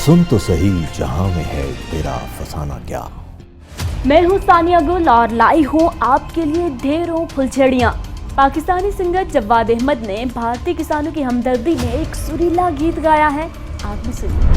सुन तो सही जहां में है तेरा फसाना क्या। मैं हूं सानिया गुल और लाई हूं आपके लिए ढेरों फुलझड़ियां। पाकिस्तानी सिंगर जवाद अहमद ने भारतीय किसानों की हमदर्दी में एक सुरीला गीत गाया है, आप भी सुनिए।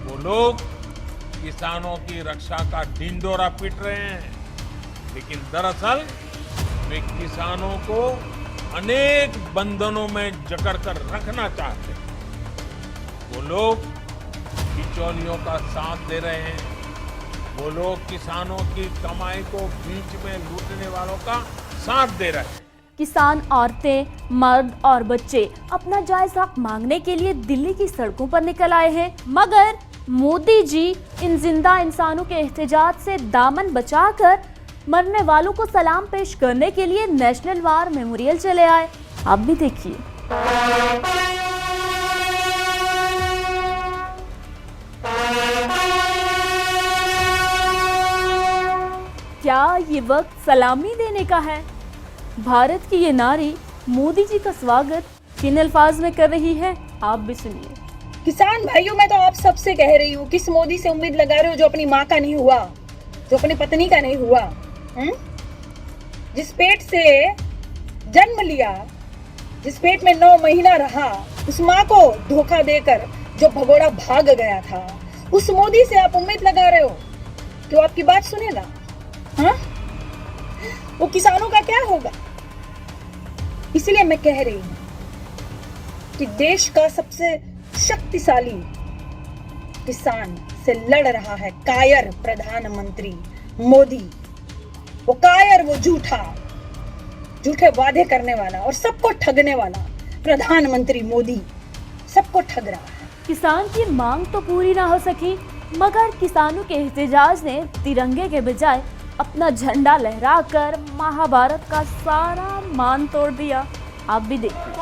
वो लोग किसानों की रक्षा का ढिंढोरा पीट रहे हैं, लेकिन दरअसल वे किसानों को अनेक बंधनों में जकड़कर रखना चाहते हैं। वो लोग बिचौलियों का साथ दे रहे हैं। वो लोग किसानों की कमाई को बीच में लूटने वालों का साथ दे रहे हैं। किसान औरतें, मर्द और बच्चे अपना जायज हक मांगने के लिए दिल्ली की सड़कों पर निकल आए हैं, मगर मोदी जी इन जिंदा इंसानों के एहतजाज से दामन बचाकर मरने वालों को सलाम पेश करने के लिए नेशनल वार मेमोरियल चले आए। आप भी देखिए। क्या ये वक्त सलामी देने का है? भारत की ये नारी मोदी जी का स्वागत किन अल्फाज में कर रही है, आप भी सुनिए। किसान भाइयों, मैं तो आप सबसे कह रही हूँ, किस मोदी से उम्मीद लगा रहे हो जो अपनी माँ का नहीं हुआ, जो अपनी पत्नी का नहीं हुआ, जिस पेट से जन्म लिया, जिस पेट में 9 महीना रहा, उस माँ को धोखा देकर जो भगोड़ा भाग गया था, उस मोदी से आप उम्मीद लगा रहे हो कि वो आपकी बात सुनेगा? वो किसानों का क्या होगा? इसलिए मैं कह रही हूँ कि देश का सबसे शक्तिशाली किसान से लड़ रहा है कायर प्रधानमंत्री मोदी। वो कायर, वो झूठे वादे करने वाला और सबको ठगने वाला प्रधानमंत्री मोदी सबको ठग रहा है। किसान की मांग तो पूरी ना हो सकी, मगर किसानों के एहतजाज ने तिरंगे के बजाय अपना झंडा लहराकर महाभारत का सारा मान तोड़ दिया। आप भी देखिए।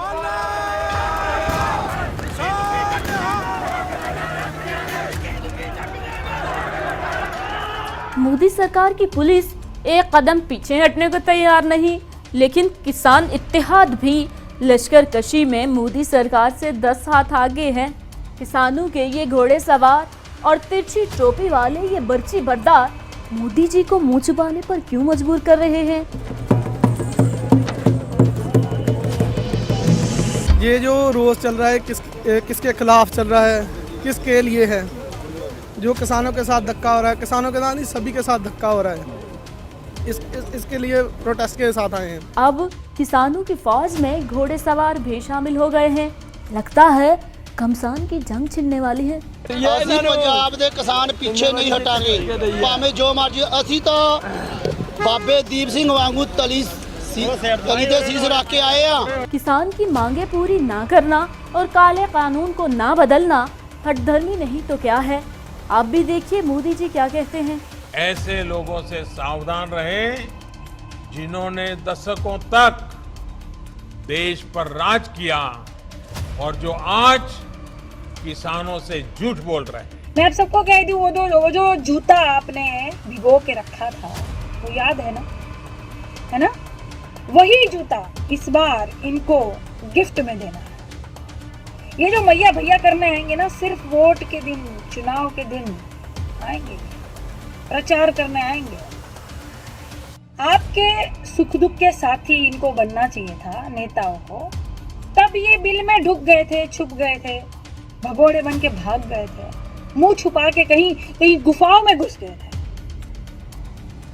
मोदी सरकार की पुलिस एक कदम पीछे हटने को तैयार नहीं, लेकिन किसान इत्तेहाद भी लश्कर कशी में मोदी सरकार से 10 हाथ आगे हैं। किसानों के ये घोड़े सवार और तिरछी टोपी वाले ये बर्ची बरदार मोदी जी को मुंह छुपाने पर क्यों मजबूर कर रहे हैं? ये जो रोज चल रहा है किसके खिलाफ चल रहा है, किसके लिए है? जो किसानों के साथ धक्का हो रहा है, किसानों के साथ नहीं सभी के साथ धक्का हो रहा है, इसके लिए प्रोटेस्ट के साथ आए हैं। अब किसानों की फौज में घोड़े सवार भी शामिल हो गए हैं। लगता है घमसान की जंग छिड़ने वाली है। ਅਸੀਂ ਪੰਜਾਬ ਦੇ ਕਿਸਾਨ ਪਿੱਛੇ ਨਹੀਂ ਹਟਾਂਗੇ, ਭਾਵੇਂ ਜੋ ਮਰਜੀ। ਅਸੀਂ ਤਾਂ ਬਾਬੇ ਦੀਪ ਸਿੰਘ ਵਾਂਗੂ ਤਲੀ कभी तो शीश रख के आए हैं। किसान की मांगे पूरी ना करना और काले कानून को ना बदलना हठधर्मी नहीं तो क्या है। आप भी देखिए मोदी जी क्या कहते हैं। ऐसे लोगों से सावधान रहें जिन्होंने दशकों तक देश पर राज किया और जो आज किसानों से झूठ बोल रहे हैं। मैं आप सबको कह दूं, वो जो जूता आपने भिगो के रखा था वो याद है ना? वही जूता इस बार इनको गिफ्ट में देना है। ये जो मैया भैया करने आएंगे ना, सिर्फ वोट के दिन, चुनाव के दिन आएंगे, प्रचार करने आएंगे। आपके सुख दुख के साथी इनको बनना चाहिए था, नेताओं को। तब ये बिल में ढुक गए थे, छुप गए थे, भगोड़े बन के भाग गए थे, मुंह छुपा के कहीं गुफाओं में घुस गए थे।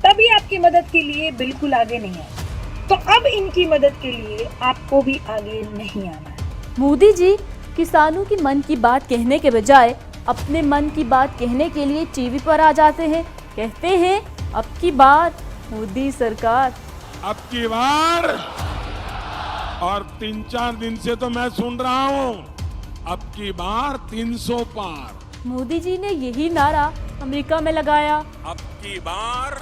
तभी आपकी मदद के लिए बिल्कुल आगे नहीं आए। तो अब इनकी मदद के लिए आपको भी आगे नहीं आना है। मोदी जी किसानों की मन की बात कहने के बजाय अपने मन की बात कहने के लिए टीवी पर आ जाते हैं। कहते हैं अब की बार मोदी सरकार। अब की बार, और 3-4 दिन से तो मैं सुन रहा हूँ, अब की बार 300 पार। मोदी जी ने यही नारा अमेरिका में लगाया। अब की बार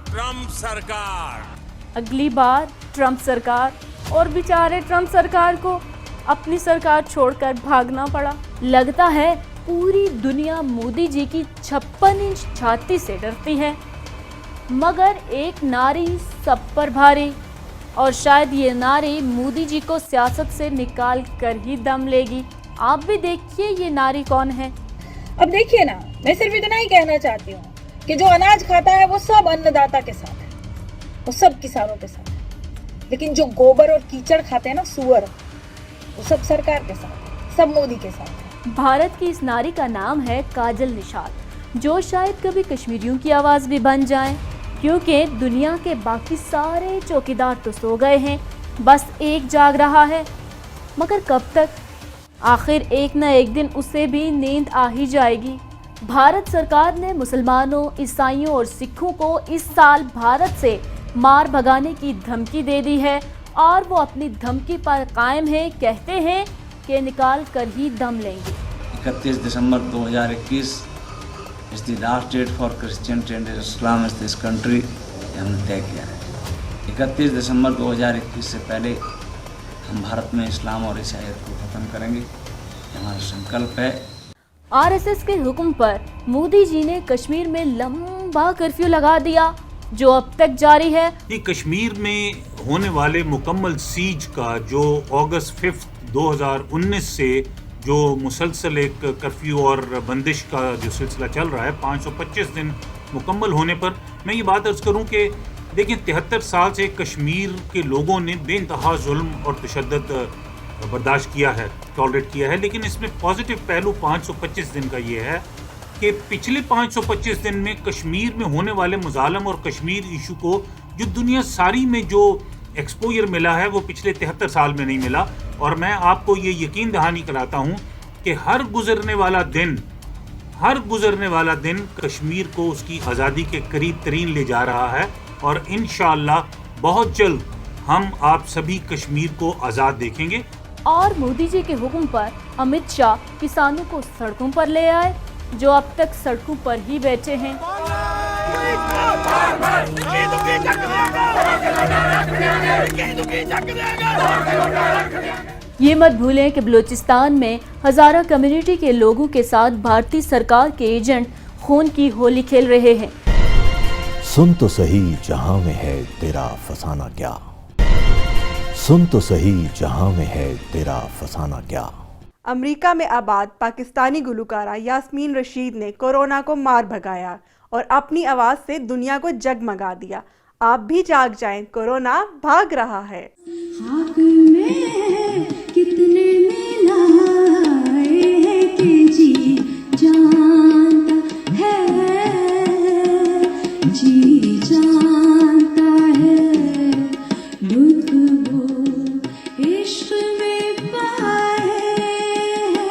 ट्रम्प सरकार। अगली बार ट्रम्प सरकार। और बेचारे ट्रम्प सरकार को अपनी सरकार छोड़कर भागना पड़ा। लगता है पूरी दुनिया मोदी जी की 56 इंच छाती से डरती है, मगर एक नारी सब पर भारी। और शायद ये नारी मोदी जी को सियासत से निकाल कर ही दम लेगी। आप भी देखिए ये नारी कौन है। अब देखिए ना, मैं सिर्फ इतना ही कहना चाहती हूँ कि जो अनाज खाता है वो सब अन्नदाता के साथ है, वो सब किसानों के साथ है। लेकिन जो गोबर और कीचड़ खाते हैं ना, सुअर, वो सब सरकार के साथ है, सब मोदी के साथ है। भारत की इस नारी का नाम है काजल निषाद, जो शायद कभी कश्मीरियों की आवाज़ भी बन जाए, क्योंकि दुनिया के बाकी सारे चौकीदार तो सो गए हैं, बस एक जाग रहा है। मगर कब तक? आखिर एक न एक दिन उसे भी नींद आ ही जाएगी। भारत सरकार ने मुसलमानों, ईसाइयों और सिखों को इस साल भारत से मार भगाने की धमकी दे दी है और वो अपनी धमकी पर कायम है। कहते हैं कि निकाल कर ही दम लेंगे। 31 December 2021 is the last date for Christian and Islam इस दिस कंट्री। हमने तय किया है 31 दिसंबर 2021 से पहले हम भारत में इस्लाम और ईसाईयत को खत्म करेंगे। ये हमारा संकल्प है। आरएसएस के हुक्म पर मोदी जी ने कश्मीर में लंबा कर्फ्यू लगा दिया, जो अब तक जारी है। कश्मीर में होने वाले मुकम्मल सीज का जो अगस्त 5 2019 से जो मुसलसल एक कर्फ्यू और बंदिश का जो सिलसिला चल रहा है, 525 दिन मुकम्मल होने पर मैं ये बात अर्ज करूं कि देखिए 73 साल से कश्मीर के लोगों ने बेइंतहा जुल्म और तशद्दुद बर्दाश्त किया है, टॉलरेट किया है। लेकिन इसमें पॉजिटिव पहलू 525 दिन का ये है कि पिछले 525 दिन में कश्मीर में होने वाले मुजालम और कश्मीर इशू को जो दुनिया सारी में जो एक्सपोजर मिला है वो पिछले 73 साल में नहीं मिला। और मैं आपको ये यकीन दहानी कराता हूँ कि हर गुजरने वाला दिन कश्मीर को उसकी आज़ादी के करीब तरीन ले जा रहा है। और इंशाअल्लाह बहुत जल्द हम आप सभी कश्मीर को आज़ाद देखेंगे। और मोदी जी के हुक्म पर अमित शाह किसानों को सड़कों पर ले आए, जो अब तक सड़कों पर ही बैठे हैं। ये मत भूलें कि बलूचिस्तान में हज़ारा कम्युनिटी के लोगों के साथ भारतीय सरकार के एजेंट खून की होली खेल रहे हैं। सुन तो सही जहां में है तेरा फसाना क्या, सुन तो सही जहां में है तेरा फसाना क्या। अमेरिका में आबाद पाकिस्तानी गुलकारा यास्मीन रशीद ने कोरोना को मार भगाया और अपनी आवाज से दुनिया को जगमगा दिया। आप भी जाग जाएं, कोरोना भाग रहा है। खाक में कितने मिलाए हैं कि जी जानता है, जी जानता है दुख वो इश्क में पाए हैं।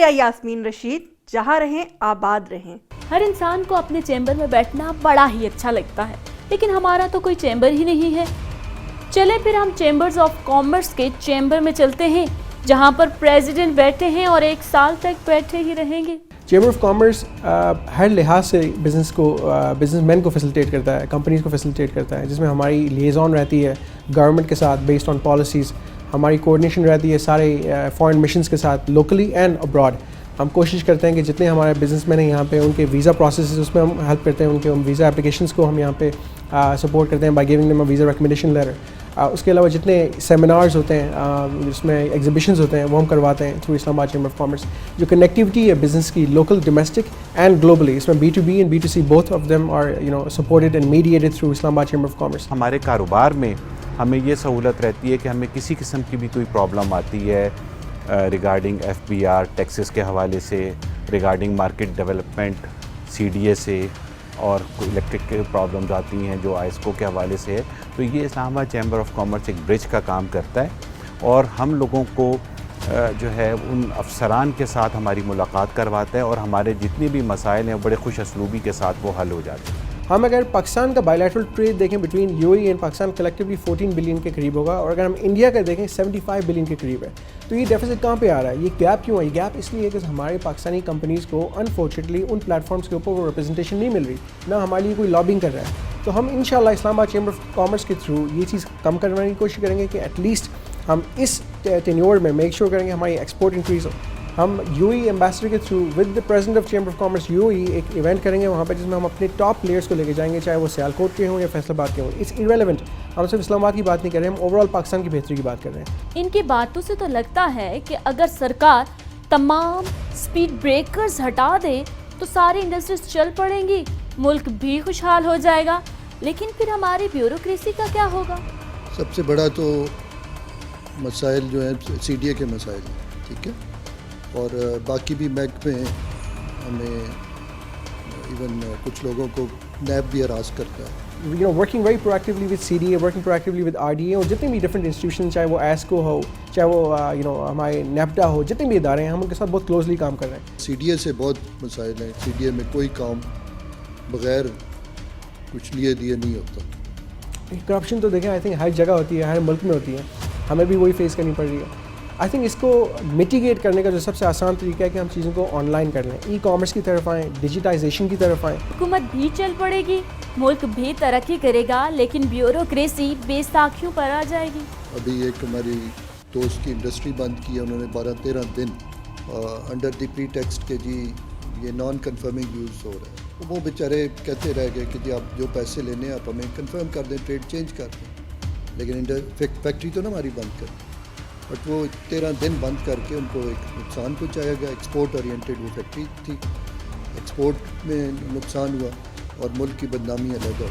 शुक्रिया यास्मीन रशीद। जहाँ रहें आबाद रहें। हर इंसान को अपने चैम्बर में बैठना बड़ा ही अच्छा लगता है, लेकिन हमारा तो कोई चैम्बर ही नहीं है। चले फिर हम चैम्बर्स ऑफ कॉमर्स के चैम्बर में चलते हैं, जहां पर प्रेसिडेंट बैठे हैं और 1 साल तक बैठे ही रहेंगे। चैम्बर ऑफ कॉमर्स हर लिहाज से बिजनेसमैन को फैसिलिटेट करता है, कंपनीज़ को फैसिलिटेट करता है, जिसमें हमारी लिएज़ॉन रहती है गवर्नमेंट के साथ बेस्ड ऑन पॉलिसीज़, हमारी कोऑर्डिनेशन रहती है सारे फॉरेन मिशंस के साथ लोकली एंड अब्रॉड। हम कोशिश करते हैं कि जितने हमारे बिजनेसमैन हैं यहाँ पे उनके वीज़ा प्रोसेस उसमें हम हेल्प करते हैं, उनके वीज़ा एप्लीकेशंस को हम यहाँ पे सपोर्ट करते हैं by giving them a visa recommendation letter. उसके अलावा जितने सेमिनार्स होते हैं जिसमें एग्जीबिशंस होते हैं वो हम करवाते हैं through Islamabad Chamber of Commerce. जो कनेक्टिविटी है बिज़नेस की लोकल, डोमेस्टिक एंड ग्लोबली, इसमें B2B and B2C both of them are supported and mediated through Islamabad Chamber of Commerce. हमारे कारोबार में हमें ये सहूलत रहती है कि हमें किसी किस्म की भी कोई प्रॉब्लम आती है रिगार्डिंग FBR टैक्सेस के हवाले से, रिगार्डिंग मार्केट डेवलपमेंट CDA से, और कोई इलेक्ट्रिक के प्रॉब्लम्स आती हैं जो आइस्को के हवाले से है, तो ये इस्लामाबाद चैम्बर ऑफ कॉमर्स एक ब्रिज का काम करता है और हम लोगों को जो है उन अफसरान के साथ हमारी मुलाकात करवाता है और हमारे जितने भी मसाइल हैं बड़े खुश असलूबी के साथ वो हल हो जाते हैं। हम अगर पाकिस्तान का बायलैटरल ट्रेड देखें between UAE and Pakistan collectively 14 billion के करीब होगा, और अगर हम इंडिया का देखें 75 बिलियन के करीब है। तो ये डेफिसिट कहाँ पे आ रहा है, ये गैप क्यों है? ये गैप इसलिए है कि हमारे पाकिस्तानी कंपनीज़ को अनफॉर्चुनेटली उन प्लेटफॉर्म्स के ऊपर वो रिप्रेजेंटेशन नहीं मिल रही, ना हमारे लिए कोई लॉबिंग कर रहा है। तो हम इंशाल्लाह इस्लामाबाद चैम्बर ऑफ कॉमर्स के थ्रू ये चीज़ कम करवाने की कोशिश करेंगे कि एटलीस्ट हम इस टेन्योर में मेक श्योर करेंगे हमारी एक्सपोर्ट इंक्रीज़ हो। हम UAE एम्बेसडर के through with the president of chamber of commerce UAE एक इवेंट करेंगे वहाँ पर, जिसमें हम अपने टॉप प्लेयर्स को लेके जाएंगे, चाहे वो सियालकोट के हों या फैसलाबाद के हों। इट्स इररेलेवेंट, हम सिर्फ इस्लामाबाद की बात नहीं कर रहे, हम ओवरऑल पाकिस्तान की बेहतरी की बात कर रहे हैं। इनकी बातों से तो लगता है कि अगर सरकार तमाम स्पीड ब्रेकर्स हटा दे तो सारी इंडस्ट्रीज चल पड़ेंगी, मुल्क भी खुशहाल हो जाएगा। लेकिन फिर हमारी ब्यूरोक्रेसी का क्या होगा? सबसे बड़ा तो मसाइल जो है CDA के मसाइल, ठीक है, और बाकी भी महकमे हमें इवन कुछ लोगों को नैब भी हरास करता है। Working very proactively with CDA, working proactively with RDA और जितने भी डिफरेंट इंस्टीट्यूशन, चाहे वो ASCO हो, चाहे वो हमारे NAFTA हो, जितने भी इदारे हैं हम उनके साथ बहुत क्लोजली काम कर रहे हैं। CDA से बहुत मसाइल हैं, CDA में कोई काम बग़ैर कुछ लिए दिए नहीं होता। करप्शन तो देखें आई थिंक हर जगह होती है, हर मुल्क में होती है, हमें भी वही फेस करनी पड़ रही है। आई थिंक इसको मिटिगेट करने का जो सबसे आसान तरीका है कि हम चीज़ों को ऑनलाइन कर लें, ई-कॉमर्स की तरफ आएँ, डिजिटाइजेशन की तरफ आएँ। हुकूमत भी चल पड़ेगी, मुल्क भी तरक्की करेगा, लेकिन ब्यूरोक्रेसी बेसाखियों पर आ जाएगी। अभी एक हमारी दोस्त की इंडस्ट्री बंद की है उन्होंने 12-13 दिन अंडर द प्रीटेक्स्ट के जी ये नॉन कन्फर्मिंग यूज़ हो रहा है। तो वो बेचारे कहते रह गए कि जी आप जो पैसे लेने हैं आप हमें कन्फर्म कर दें, ट्रेड चेंज कर दें, लेकिन फैक्ट्री तो ना हमारी बंद कर दें। बट वो 13 दिन बंद करके उनको एक नुकसान पहुँचाया गया। एक्सपोर्ट ओरिएंटेड वो फैक्ट्री थी, एक्सपोर्ट में नुकसान हुआ और मुल्क की बदनामी अलग हो।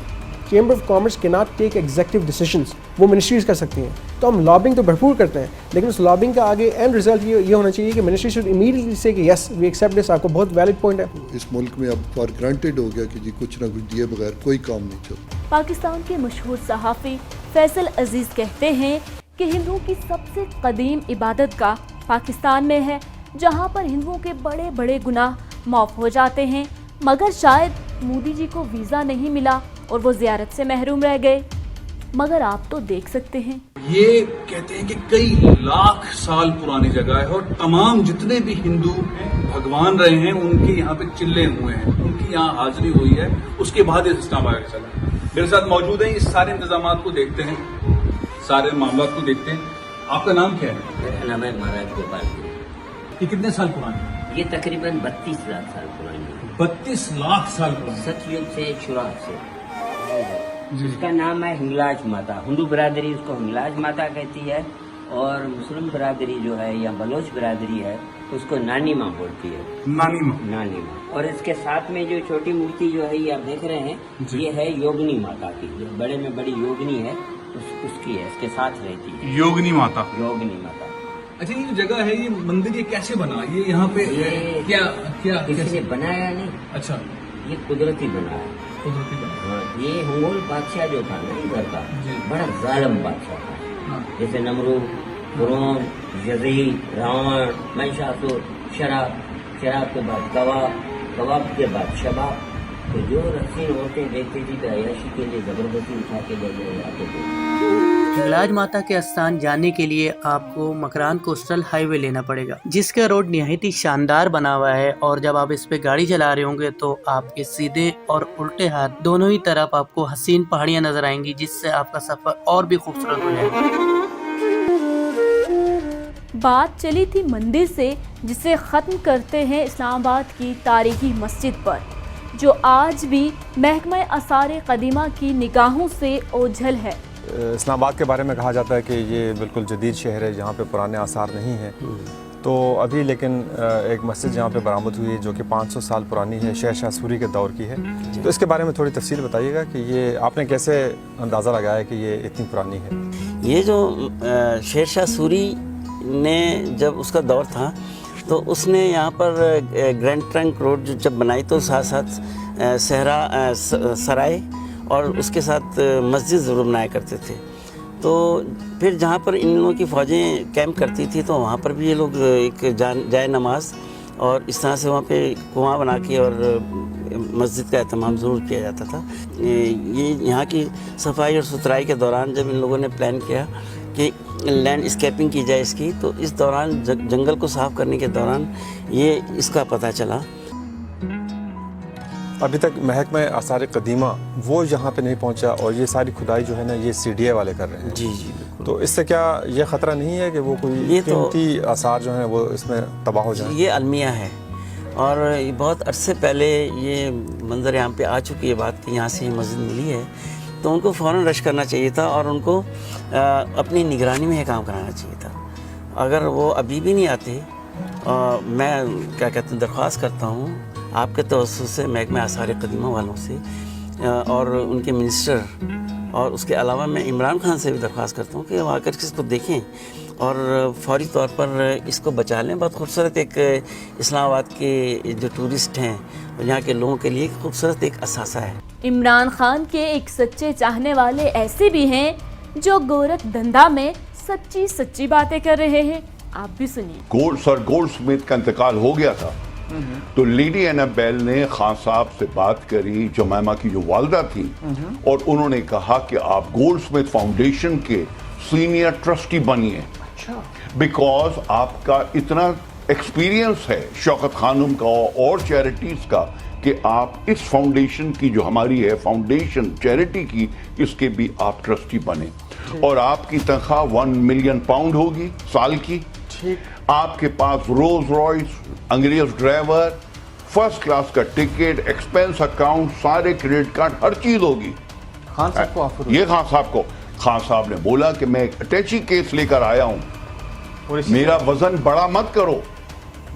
चैम्बर ऑफ कॉमर्स के नॉट टेक एग्जीक्यूटिव डिसीजंस, वो मिनिस्ट्रीज कर सकती हैं। तो हम लॉबिंग तो भरपूर करते हैं, लेकिन उस लॉबिंग का आगे एंड रिजल्ट ये होना चाहिए कि मिनिस्ट्री शुड इमीडिएटली से कि यस वी एक्सेप्ट दिस। आपको बहुत वैलिड पॉइंट है। इस मुल्क में अब फॉर ग्रांटेड हो गया कि जी कुछ ना कुछ दिए बगैर कोई काम नहीं चलता। पाकिस्तान के मशहूर सहाफ़ी फैसल अजीज़ कहते हैं कि हिंदुओं की सबसे कदीम इबादत गाह पाकिस्तान में है, जहां पर हिंदुओं के बड़े बड़े गुनाह माफ़ हो जाते हैं। मगर शायद मोदी जी को वीज़ा नहीं मिला और वो ज़ियारत से महरूम रह गए। मगर आप तो देख सकते हैं, ये कहते हैं कि कई लाख साल पुरानी जगह है और तमाम जितने भी हिंदू भगवान रहे हैं उनके यहाँ पे चिल्ले हुए हैं, उनकी यहाँ हाजिरी हुई है, उसके बाद ये सिस्टम आगे चला। मेरे साथ मौजूद हैं, इस सारे इंतजाम को देखते हैं, सारे मामला को देखते हैं। आपका नाम क्या है? मेरा नाम है महाराज गोपाल। ये कितने साल पुरानी है? ये तकरीबन 32 लाख साल पुरानी है। 32 लाख साल पुरानी, सतयुग से शुरुआत से। इसका नाम है हिंगलाज माता। हिंदू बिरादरी उसको हिंगलाज माता कहती है और मुस्लिम बिरादरी जो है या बलोच बिरादरी है उसको नानी माँ बोलती है। नानी माँ, नानी माँ। और इसके साथ में जो छोटी मूर्ति जो है ये आप देख रहे हैं, ये है योगिनी माता की, जो बड़े में बड़ी योगिनी है उसकी है, इसके साथ रहती है योगिनी माता। योगिनी माता। अच्छा, ये जगह है, ये मंदिर ये कैसे बना? ये यहाँ पे क्या किसी ने बनाया नहीं? अच्छा, ये कुदरती बना है। कुदरती बना। हाँ, ये हुगोल बादशाह जो था ना इधर का, बड़ा जालिम बादशाह था। जैसे नमरूद, फिरौन, यजीद, रावण, महिषासुर, शराब, शराब के बाद कबाब, कबाब के बाद शबाब। तो जो रस्सी औरतें देखती थी तो अय्याशी के लिए जबरदस्ती उठा के ले जाते थे। हिंगलाज माता के स्थान जाने के लिए आपको मकरान कोस्टल हाईवे लेना पड़ेगा, जिसका रोड निहायत ही शानदार बना हुआ है। और जब आप इस पे गाड़ी चला रहे होंगे तो आपके सीधे और उल्टे हाथ दोनों ही तरफ आपको हसीन पहाड़ियां नजर आएंगी, जिससे आपका सफर और भी खूबसूरत हो जाएगा। बात चली थी मंदिर से, जिसे ख़त्म करते हैं इस्लामाबाद की तारीखी मस्जिद पर, जो आज भी महकमा आसार कदीमा की निगाहों से ओझल है। इस्लामाबाद के बारे में कहा जाता है कि ये बिल्कुल जदीद शहर है जहाँ पे पुराने आसार नहीं हैं। तो अभी लेकिन एक मस्जिद जहाँ पे बरामद हुई है जो कि 500 साल पुरानी है, शेरशाह सूरी के दौर की है। तो इसके बारे में थोड़ी तफसील बताइएगा कि ये आपने कैसे अंदाज़ा लगाया कि ये इतनी पुरानी है। ये जो शेरशाह सूरी ने जब उसका दौर था तो उसने यहाँ पर ग्रैंड ट्रंक रोड जब बनाई तो साथ साथ सहरा सराय और उसके साथ मस्जिद ज़रूर बनाया करते थे। तो फिर जहाँ पर इन लोगों की फ़ौजें कैंप करती थी तो वहाँ पर भी ये लोग एक जाए नमाज और इस तरह से वहाँ पे कुआं बना के और मस्जिद का एहतमाम ज़रूर किया जाता था। ये यहाँ की सफाई और सुथराई के दौरान जब इन लोगों ने प्लान किया कि लैंडस्केपिंग की जाए इसकी, तो इस दौरान जंगल को साफ़ करने के दौरान ये इसका पता चला। अभी तक महकमा आसार कदीमा वो यहाँ पे नहीं पहुँचा और ये सारी खुदाई जो है ना ये CDA वाले कर रहे हैं। जी जी बिल्कुल। तो इससे क्या ये ख़तरा नहीं है कि वो कोई कीमती आसार जो है वो इसमें तबाह हो जाए? ये अलमिया है और ये बहुत अरसे पहले ये मंजर यहाँ पे आ चुकी है बात कि यहाँ से ये मस्जिद मिली है, तो उनको फ़ौरन रश करना चाहिए था और उनको अपनी निगरानी में ये काम कराना चाहिए था। अगर वो अभी भी नहीं आते, मैं क्या कहते हैं दरख्वास्त करता हूँ आपके तवज्जुह से महकमा आसार कदीमा वालों से और उनके मिनिस्टर और उसके अलावा मैं इमरान खान से भी दरख्वास्त करता हूँ कि वो आकर इसको देखें और फौरी तौर पर इसको बचा लें। बहुत खूबसूरत एक इस्लामाबाद के जो टूरिस्ट हैं और यहाँ के लोगों के लिए एक खूबसूरत एक असासा है। इमरान खान के एक सच्चे चाहने वाले ऐसे भी हैं जो गोरख धंधा में सच्ची सच्ची बातें कर रहे हैं। आप भी सुनिए। सर गोल्डस्मिथ का इंतकाल हो गया था तो लेडी एनाबेल ने खान साहब से बात करी, जमाइमा की जो वालदा थी, और उन्होंने कहा कि आप गोल्डस्मिथ फाउंडेशन के सीनियर ट्रस्टी बनिए, बिकॉज आपका इतना एक्सपीरियंस है शौकत खानम का और चैरिटीज का कि आप इस फाउंडेशन की जो हमारी है फाउंडेशन चैरिटी की, इसके भी आप ट्रस्टी बने और आपकी तनख्वाह 1 मिलियन पाउंड होगी साल की। आपके पास रोज रॉयस, अंग्रेज ड्राइवर, फर्स्ट क्लास का टिकट, एक्सपेंस अकाउंट, सारे क्रेडिट कार्ड, हर चीज होगी। खान साहब को ऑफर ये खान साहब को, खान साहब ने बोला कि मैं एक अटैची केस लेकर आया हूं, मेरा वजन बड़ा मत करो,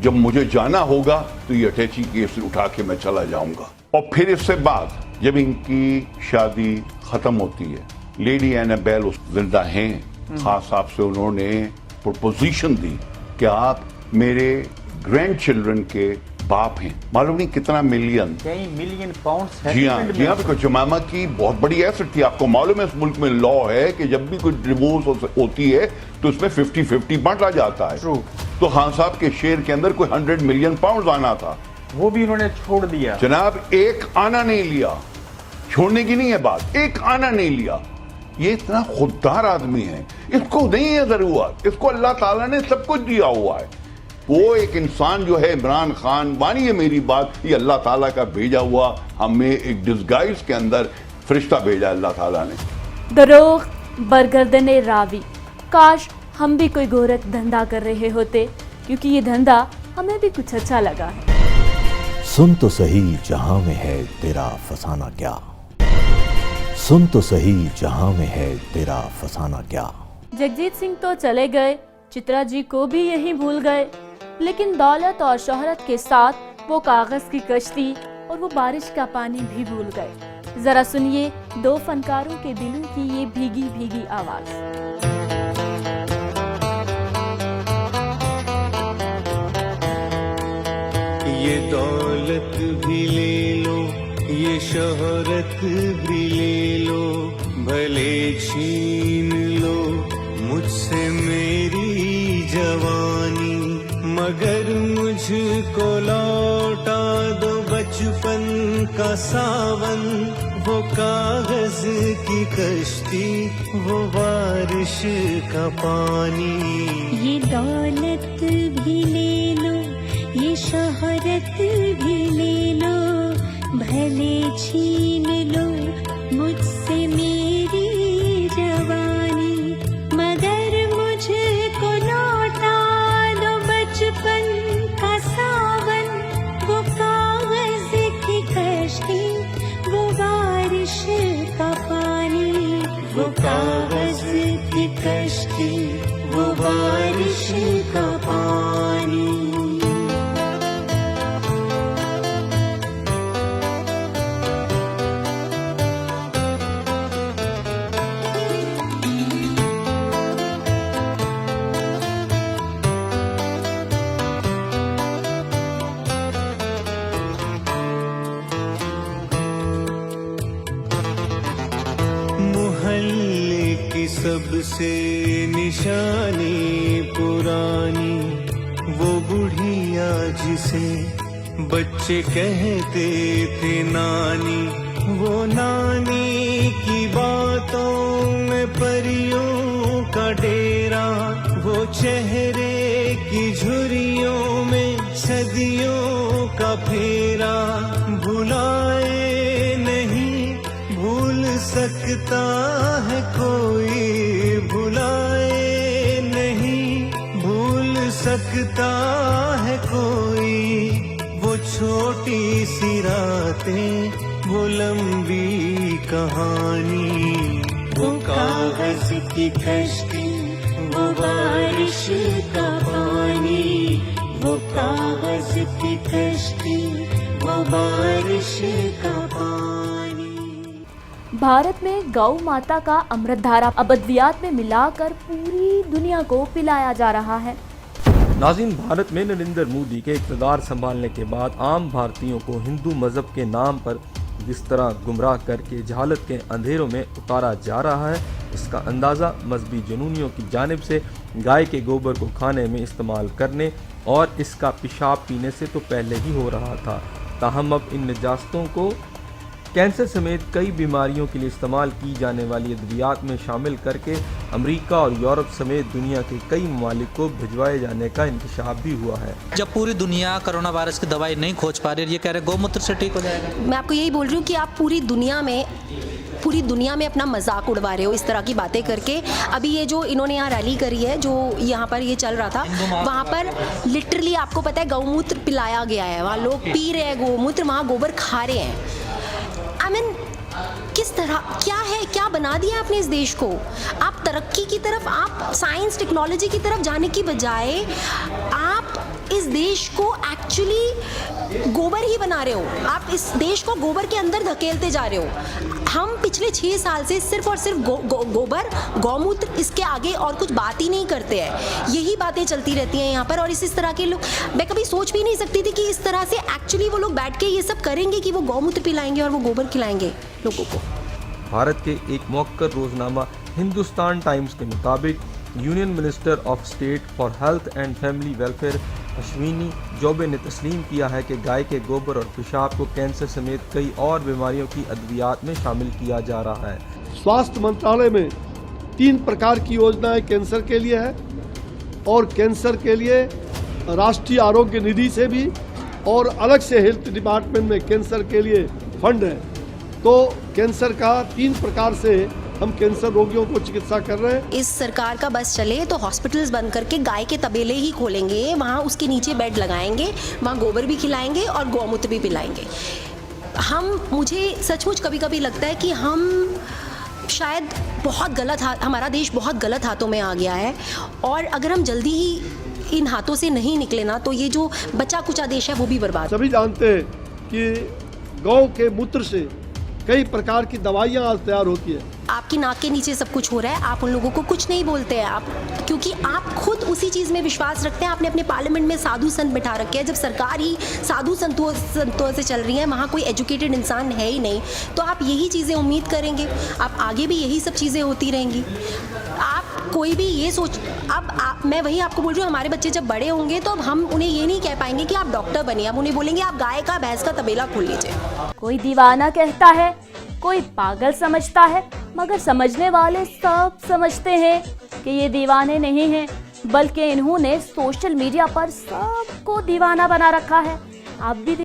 जब मुझे जाना होगा तो ये अटैची केस उठा के मैं चला जाऊंगा। और फिर इससे बाद जब इनकी शादी खत्म होती है, लेडी एनाबेल जिंदा हैं, खान साहब से उन्होंने प्रपोजिशन दी कि आप मेरे ग्रैंड चिल्ड्रन के बाप हैं। मालूम नहीं कितना मिलियन, कई मिलियन पाउंड्स है। जी हाँ, जी हाँ, बिकॉज जमाइमा की बहुत बड़ी एसेट थी। आपको मालूम है इस मुल्क में लॉ है कि जब भी कोई डिवोर्स होती है तो उसमें 50-50 बांटा जाता है। True. तो खान साहब के शेयर के अंदर कोई 100 मिलियन पाउंड आना था, वो भी इन्होंने छोड़ दिया। जनाब एक आना नहीं लिया, छोड़ने की नहीं है बात, एक आना नहीं लिया। ये इतना खुददार आदमी है, इसको नहीं है जरूरत, इसको अल्लाह ताला ने सब कुछ दिया हुआ है। वो एक इंसान जो है इमरान खान, मानिए मेरी बात, ये अल्लाह ताला का भेजा हुआ, हमें एक डिस्गाइज के अंदर फरिश्ता भेजा अल्लाह ताला ने। दरोग बरगर्दने रावी, काश हम भी कोई गोरख धंधा कर रहे होते, क्योंकि ये धंधा हमें भी कुछ अच्छा लगा है। सुन तो सही जहां में है तेरा फसाना क्या, सुन तो सही जहां में है तेरा फसाना क्या। जगजीत सिंह तो चले गए, चित्रा जी को भी यही भूल गए, लेकिन दौलत और शोहरत के साथ वो कागज की कश्ती और वो बारिश का पानी भी भूल गए। जरा सुनिए दो फनकारों के दिलों की ये भीगी भीगी आवाज। ये दौलत भी ले लो, ये शोहरत भी ले लो, भले छीन लो मुझसे मेरी जवानी, मगर मुझ मुझको लौटा दो बचपन का सावन, वो कागज की कश्ती, वो बारिश का पानी। ये दौलत भी ले लो, ये शोहरत भी ले लो, भले छीन लो मुझसे मेरी जवानी, मगर मुझको लौटा दो बचपन का सावन, वो कागज की कश्ती, वो बारिश का पानी, वो कागज की कश्ती, वो बारिश का पानी। सबसे निशानी पुरानी, वो बुढ़िया जिसे बच्चे कहते थे नानी, वो नानी की बातों में परियों का डेरा, वो चेहरे की झुर्रियों में सदियों का फेरा, भुलाए नहीं भूल सकता है कोई, भुलाए नहीं भूल सकता है कोई, वो छोटी सी रातें, वो लंबी कहानी, वो कागज की कश्ती, वो बारिश का पानी, वो कागज की कश्ती, वो बारिश का पानी। भारत में गौ माता का अमृत धारा अब अद्वियात में मिलाकर पूरी दुनिया को पिलाया जा रहा है। नाज़रीन, भारत में नरेंद्र मोदी के इक़्तिदार संभालने के बाद आम भारतीयों को हिंदू मजहब के नाम पर जिस तरह गुमराह करके जहालत के अंधेरों में उतारा जा रहा है, इसका अंदाज़ा मजहबी जुनूनियों की जानिब से गाय के गोबर को खाने में इस्तेमाल करने और इसका पेशाब पीने से तो पहले ही हो रहा था। ताहम अब इन निजास्तों को कैंसर समेत कई बीमारियों के लिए इस्तेमाल की जाने वाली अद्वियात में शामिल करके अमेरिका और यूरोप समेत दुनिया के कई ममालिक को भिजवाए जाने का इंकशाफ भी हुआ है। जब पूरी दुनिया कोरोना वायरस की दवाई नहीं खोज पा रही, ये कह रहे गौमूत्र से ठीक हो जाएगा। मैं आपको यही बोल रही हूँ कि आप पूरी दुनिया में अपना मजाक उड़वा रहे हो इस तरह की बातें करके। अभी ये जो इन्होंने यहाँ रैली करी है, जो यहाँ पर ये चल रहा था, वहाँ पर लिटरली आपको पता है गौमूत्र पिलाया गया है, वहाँ लोग पी रहे हैं गौमूत्र, वहाँ गोबर खा रहे हैं। I mean, किस तरह क्या है, क्या बना दिया आपने इस देश को। आप तरक्की की तरफ, आप साइंस टेक्नोलॉजी की तरफ जाने की बजाय आप इस देश को एक्चुअली गोबर ही बना रहे हो। आप इस देश को गोबर के अंदर धकेलते जा रहे हो। हम पिछले 6 साल से सिर्फ और सिर्फ गोबर, गौमूत्र, इसके आगे और कुछ बात ही नहीं करते हैं। यही बातें चलती रहती हैं यहाँ पर। और इस तरह के लोग, मैं कभी सोच भी नहीं सकती थी कि इस तरह से एक्चुअली वो लोग बैठ के ये सब करेंगे कि वो गौमूत्र पिलाएंगे और वो गोबर खिलाएंगे लोगों को। भारत के एक मौक्कर रोजनामा हिंदुस्तान टाइम्स के मुताबिक union minister of state for health and family welfare Ashwini Choubey ने तस्लीम किया है कि गाय के गोबर और पेशाब को कैंसर समेत कई और बीमारियों की अद्वियात में शामिल किया जा रहा है। स्वास्थ्य मंत्रालय में 3 प्रकार की योजनाएं कैंसर के लिए है और कैंसर के लिए राष्ट्रीय आरोग्य निधि से भी और अलग से हेल्थ डिपार्टमेंट में कैंसर के लिए फंड है। तो कैंसर का 3 प्रकार से हम कैंसर रोगियों को चिकित्सा कर रहे हैं। इस सरकार का बस चले तो हॉस्पिटल्स बंद करके गाय के तबेले ही खोलेंगे, वहाँ उसके नीचे बेड लगाएंगे, वहाँ गोबर भी खिलाएंगे और गौमूत्र भी पिलाएंगे। मुझे सचमुच कभी कभी लगता है कि हम शायद हमारा देश बहुत गलत हाथों में आ गया है और अगर हम जल्दी ही इन हाथों से नहीं निकले ना तो ये जो बचा कुचा देश है वो भी बर्बाद। सभी जानते हैं कि गौ के मूत्र से कई प्रकार की दवाइयाँ आज तैयार होती है। आपकी नाक के नीचे सब कुछ हो रहा है, आप उन लोगों को कुछ नहीं बोलते हैं, क्योंकि आप खुद उसी चीज़ में विश्वास रखते हैं। आपने अपने पार्लियामेंट में साधु संत बिठा रखे हैं। जब सरकार ही साधु संतों से चल रही है, वहाँ कोई एजुकेटेड इंसान है ही नहीं, तो आप यही चीज़ें उम्मीद करेंगे, आप आगे भी यही सब चीज़ें होती रहेंगी। आप कोई भी ये सोच, अब मैं वही आपको बोल रही हूँ, हमारे बच्चे जब बड़े होंगे तो अब हम उन्हें ये नहीं कह पाएंगे कि आप डॉक्टर बनिए, हम उन्हें बोलेंगे आप गाय का भैंस का तबेला खोल लीजिए। कोई दीवाना कहता है, कोई पागल समझता है, मगर समझने वाले सब समझते हैं कि ये दीवाने नहीं हैं, बल्कि इन्होंने सोशल मीडिया पर सबको दीवाना बना रखा है। आप भी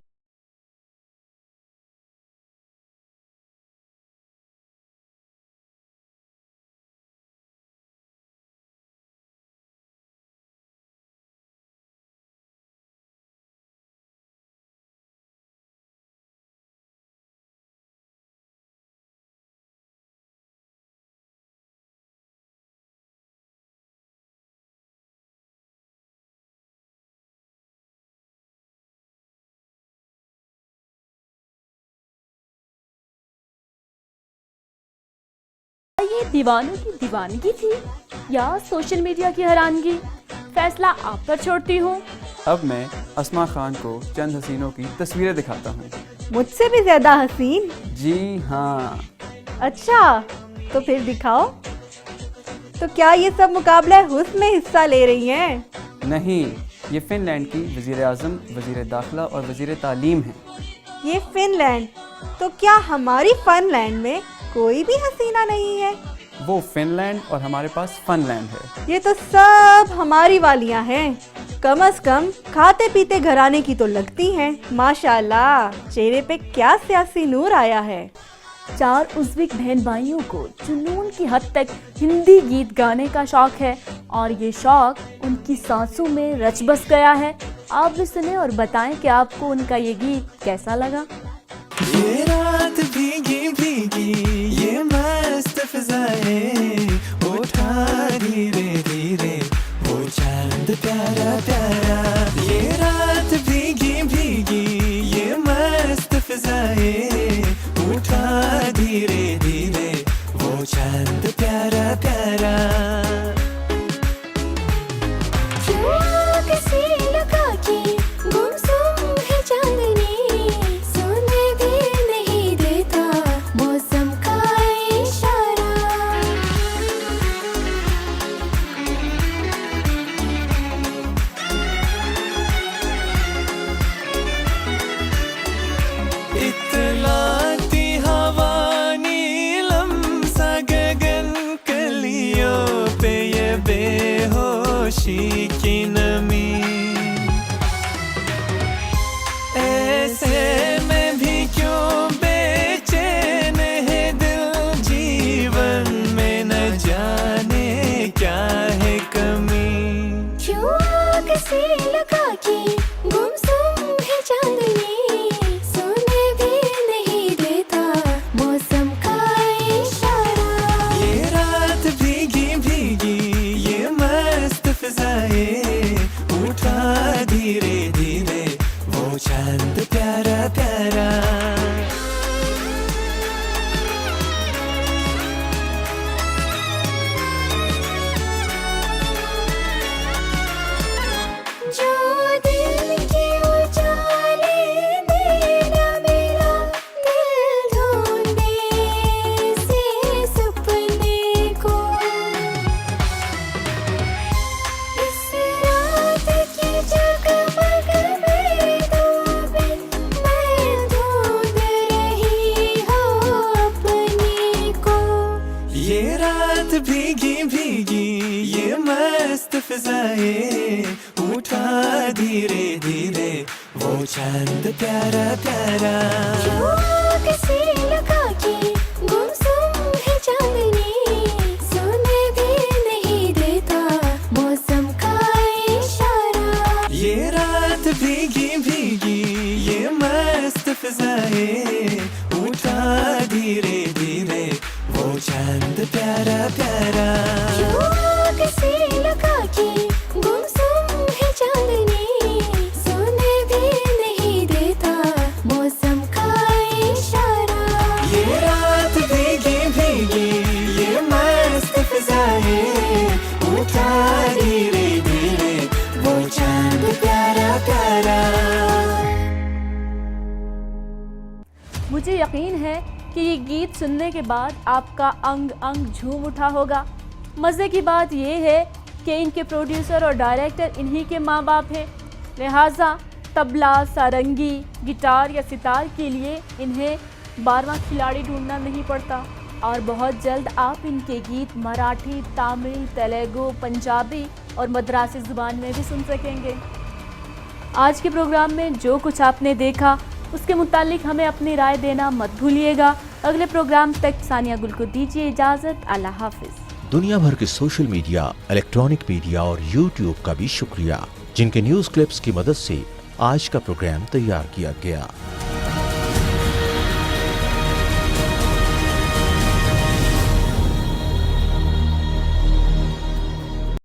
ये दीवानों की दीवानगी थी या सोशल मीडिया की हैरानगी, फैसला आप पर छोड़ती हूँ। अब मैं अस्मा खान को चंद हसीनों की तस्वीरें दिखाता हूँ। मुझसे भी ज्यादा हसीन? जी हाँ। अच्छा, तो फिर दिखाओ। तो क्या ये सब मुकाबले हुस्न में हिस्सा ले रही हैं? नहीं, ये फिनलैंड की वज़ीर आज़म, वज़ीर दाखिला और वज़ीर तालीम है। ये फिनलैंड, तो क्या हमारी फनलैंड में कोई भी हसीना नहीं है? वो फिनलैंड और हमारे पास फनलैंड है। ये तो सब हमारी वालियाँ हैं। कम से कम खाते पीते घराने की तो लगती हैं। माशाल्लाह, चेहरे पे क्या सियासी नूर आया है। 4 उज़्बेक बहन भाइयों को जुनून की हद तक हिंदी गीत गाने का शौक है और ये शौक उनकी सांसों में रच बस गया है। आप भी सुने और बताएं कि आपको उनका ये गीत कैसा लगा। ये रात भीगी भीगी, ये मस्त फिजाएं, उठा धीरे धीरे वो चांद प्यारा प्यारा। ये रात भीगी भीगी, ये मस्त फिजाएं, उठा धीरे धीरे वो चांद प्यारा प्यारा। की नमी ऐसे में भी क्यों बेचैन है दिल, जीवन में न जाने क्या है कमी। क्यों किसी लगा के गुमसुम है चांदनी, सुने भी नहीं देता मौसम का इशारा। ये रात भीगी भीगी, ये मस्त फिजाएं, उठा धीरे धीरे वो चांद प्यारा प्यारा। जो दिल के उजाले देना मेरा, दिल ढूंढे से सपने को। इस रात की जगमग में डूबे मैं ढूंढ रही हूँ अपने को। ये रात भीगी भीगी, ये मस्त फिजाएं, उठा धीरे धीरे वो चांद प्यारा प्यारा। क्यों किसी लगा के गुमसुम है चांदनी, सुने भी नहीं देता मौसम का इशारा। ये रात भीगी भीगी, ये मस्त फिजाएं, उठा धीरे धीरे वो चांद प्यारा प्यारा। क्यों किसी लगा के गुमसुम है चांदनी, सुने भी नहीं देता मौसम का इशारा। ये रात भीगी भीगी, ये मस्त फिजाएं, उठा धीरे धीरे वो चांद प्यारा प्यारा। मुझे यकीन है कि ये गीत सुनने के बाद आपका अंग अंग झूम उठा होगा। मज़े की बात यह है कि इनके प्रोड्यूसर और डायरेक्टर इन्हीं के माँ बाप हैं, लिहाजा तबला, सारंगी, गिटार या सितार के लिए इन्हें 12वां खिलाड़ी ढूंढना नहीं पड़ता और बहुत जल्द आप इनके गीत मराठी, तमिल, तेलुगु, पंजाबी और मद्रासी ज़ुबान में भी सुन सकेंगे। आज के प्रोग्राम में जो कुछ आपने देखा उसके मुतालिक हमें अपनी राय देना मत भूलिएगा। अगले प्रोग्राम तक सानिया गुल को दीजिए इजाज़त। अल्लाह हाफिज़। दुनिया भर के सोशल मीडिया, इलेक्ट्रॉनिक मीडिया और यूट्यूब का भी शुक्रिया, जिनके न्यूज़ क्लिप्स की मदद से आज का प्रोग्राम तैयार किया गया।